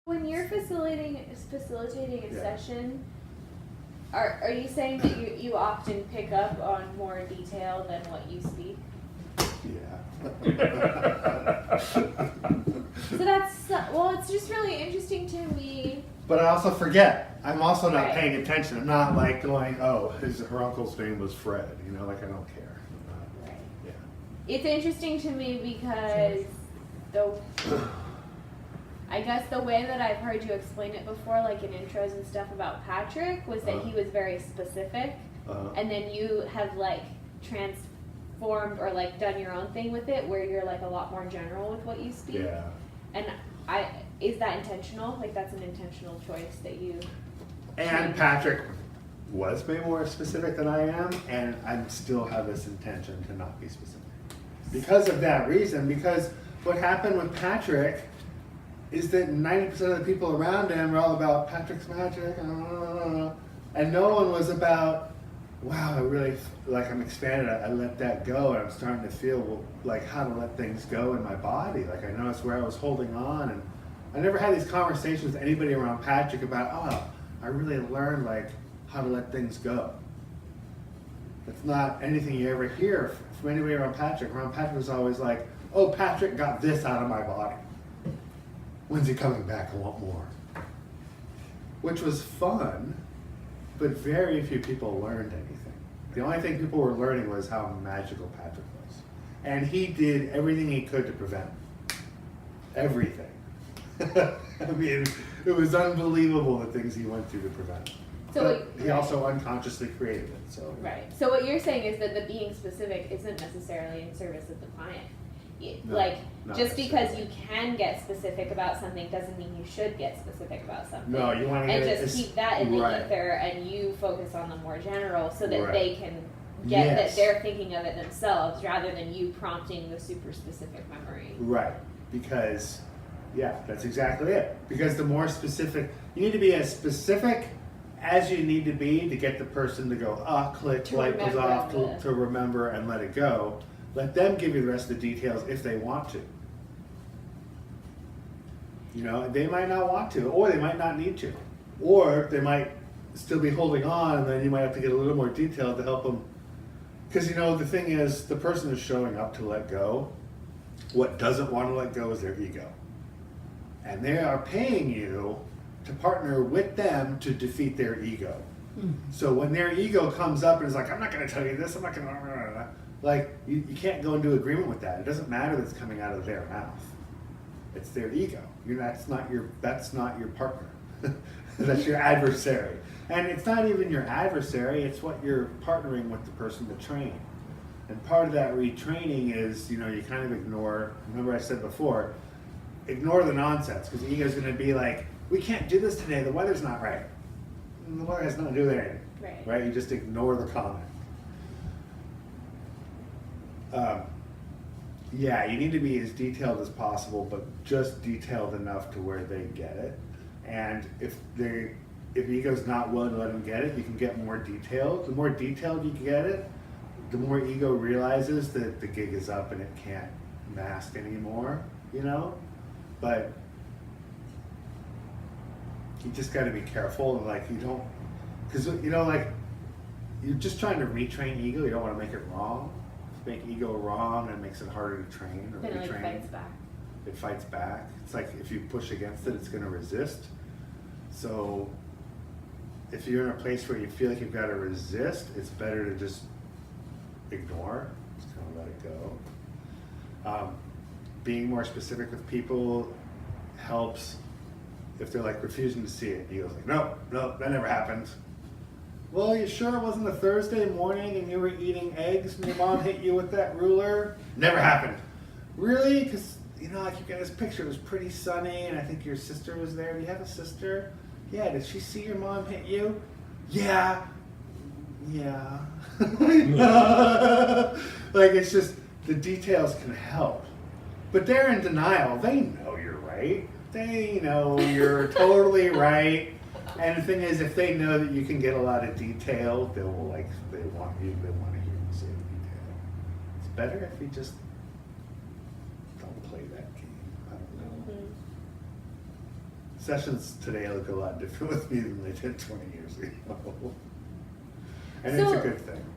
When you're facilitating a Yeah. session, are you saying that you often pick up on more detail than what you speak? Yeah. So that's, well, it's just really interesting to me. But I also forget. I'm also not Right. paying attention. I'm not like going, oh, her uncle's name was Fred. You know, like I don't care. Right. Yeah. It's interesting to me because I guess the way that I've heard you explain it before, like in intros and stuff about Patrick, was that he was very specific, and then you have like transformed or like done your own thing with it, where you're like a lot more general with what you speak. Yeah. And is that intentional? Like that's an intentional choice that you. And Patrick was way more specific than I am, and I still have this intention to not be specific. Because of that reason, because what happened with Patrick is that 90% of the people around him are all about Patrick's magic, and no one was about, wow, I really, like I'm expanded, I let that go, and I'm starting to feel like how to let things go in my body. Like I noticed where I was holding on, and I never had these conversations with anybody around Patrick about, oh, I really learned like how to let things go. It's not anything you ever hear from anybody around Patrick. Around Patrick was always like, oh, Patrick got this out of my body. When's he coming back? I want more. Which was fun, but very few people learned anything. The only thing people were learning was how magical Patrick was. And he did everything he could to prevent it. Everything. I mean, it was unbelievable the things he went through to prevent it. So he also unconsciously created it. So right. So what you're saying is that the being specific isn't necessarily in service of the client. No, Like not just because necessarily. you can get specific about something doesn't mean you should get specific about something. No, you want to and get just keep that in the right. ether, and you focus on the more general, so that Right. they can get Yes. that they're thinking of it themselves rather than you prompting the super specific memory. Right, because, yeah, that's exactly it. Because the more specific, you need to be as specific as you need to be to get the person to go, click, To light goes remember off, to remember and let it go. Let them give you the rest of the details if they want to. You know, they might not want to, or they might not need to. Or they might still be holding on, and then you might have to get a little more detail to help them. Because, you know, the thing is, the person is showing up to let go. What doesn't want to let go is their ego. And they are paying you to partner with them to defeat their ego. So when their ego comes up and is like, I'm not going to tell you this, I'm not going to, like, you can't go into agreement with that. It doesn't matter that's coming out of their mouth. It's their ego. That's not your partner. That's your adversary. And it's not even your adversary, it's what you're partnering with the person to train. And part of that retraining is, you know, you kind of ignore, remember I said before, ignore the nonsense, because the ego's going to be like, we can't do this today, the weather's not right. And the weather has nothing to do with anything. Right? You just ignore the comment. Yeah, you need to be as detailed as possible, but just detailed enough to where they get it. And if ego's not willing to let them get it, you can get more detailed. The more detailed you get it, the more ego realizes that the gig is up and it can't mask anymore, you know? But you just got to be careful, and like you don't, because you know, like you're just trying to retrain ego. You don't want to make it wrong. If you make ego wrong, it makes it harder to train or Then it retrain. fights back. It fights back. It's like if you push against it, it's going to resist. So if you're in a place where you feel like you've got to resist, it's better to just ignore, just kind of let it go. Being more specific with people helps. If they're like refusing to see it, ego's like, no, that never happened. Well, you sure it wasn't a Thursday morning and you were eating eggs and your mom hit you with that ruler? Never happened. Really? Because, you know, like you got this picture, it was pretty sunny, and I think your sister was there. Do you have a sister? Yeah, did she see your mom hit you? Yeah. Like, it's just, the details can help. But they're in denial. They know you're right. They know you're totally right. And the thing is, if they know that you can get a lot of detail, they want to hear you say the detail. It's better if you just don't play that game. I don't know. sessions today look a lot different with me than they did 20 years ago. And So- it's a good thing.